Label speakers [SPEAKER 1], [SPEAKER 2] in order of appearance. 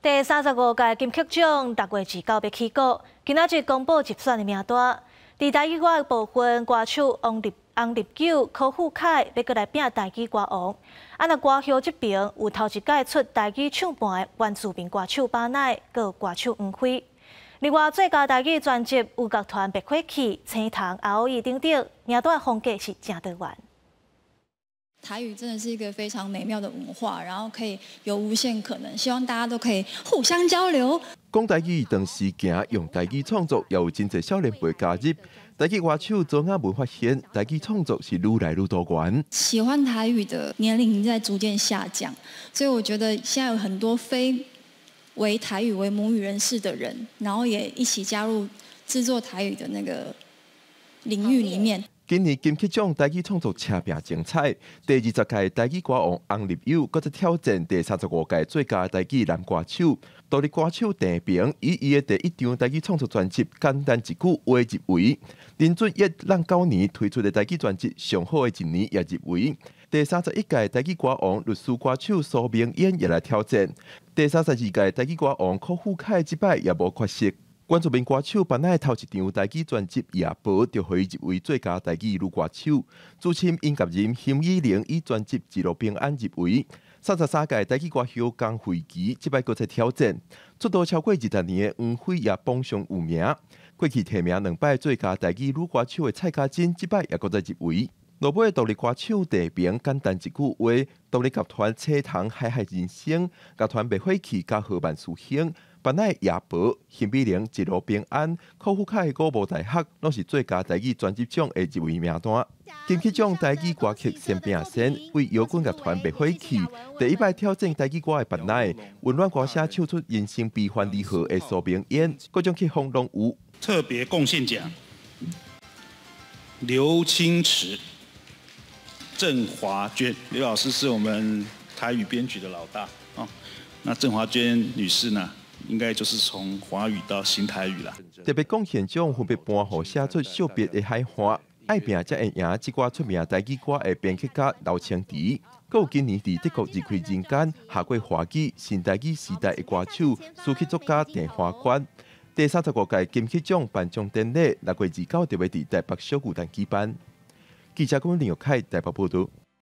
[SPEAKER 1] 第35届金曲奖6月29日起告，今仔日公布入选的名单。在台语歌的部分，歌手王立久、柯富凯要过来拼台语歌王。若歌后这边有头一届出台语唱盘的原住民歌手巴乃，佮有歌手黄辉。另外，最佳台语专辑有乐团白火器、青塘、ROE 等等，名单风格是正多元。
[SPEAKER 2] 台语真的是一个非常美妙的文化，然后可以有无限可能，希望大家都可以互相交流。
[SPEAKER 3] 讲台语长时行，用台语创作，也有真侪少年辈加入。台语歌手左眼文发现，台语创作是愈来愈多元。
[SPEAKER 2] 喜欢台语的年龄在逐渐下降，所以我觉得现在有很多非为台语为母语人士的人，然后也一起加入制作台语的那个领域里面。
[SPEAKER 3] 今年金曲奖台语创作车拼精彩，第20届台语歌王翁立友，搁再挑战第35届最佳台语男歌手。独立歌手陈平以伊的第1张台语创作专辑《简单一句话》入围。林俊逸让9年推出的台语专辑《上好的一年》也入围。第31届台语歌王律师歌手苏明燕也来挑战。第32届台语歌王柯富凯这摆也无缺席。 原住民歌手本来头一张台语专辑《夜婆》就可以入围最佳台语女歌手，资深音乐人邢依玲以专辑《一路平安》入围。33届台语歌后江惠琪这摆搁再挑战，出道超过20年的黄辉也榜上有名。过去提名2摆最佳台语女歌手的蔡嘉珍这摆也搁再入围。落尾的独立歌手陈平简单一句话，独立乐团青塘海海人生，乐团白火器加和万事兴。 本来夜婆、邢美玲一路平安、柯富凯古无大学，拢是最佳台语专辑奖的入围名单。金曲奖台语歌曲先拼先，为摇滚乐团白火器第1摆挑战台语歌的本来，温暖歌声唱出人生悲欢离合的苏明燕，各种曲风拢有。
[SPEAKER 4] 特别贡献奖，刘清池、郑华娟，刘老师是我们台语编曲的老大啊。那郑华娟女士呢？ 应该就是从华语到新台语啦。
[SPEAKER 3] 特别贡献奖分别颁予写出惜别的海花，爱拼才会赢。这歌出名台语歌的编曲家刘清池，还有今年在德国离开人间、下过华语新台语时代的歌手、书曲作家陈华冠。第35届金曲奖颁奖典礼6月29日特别在台北小巨蛋举办。记者郭林玉凯台北报道。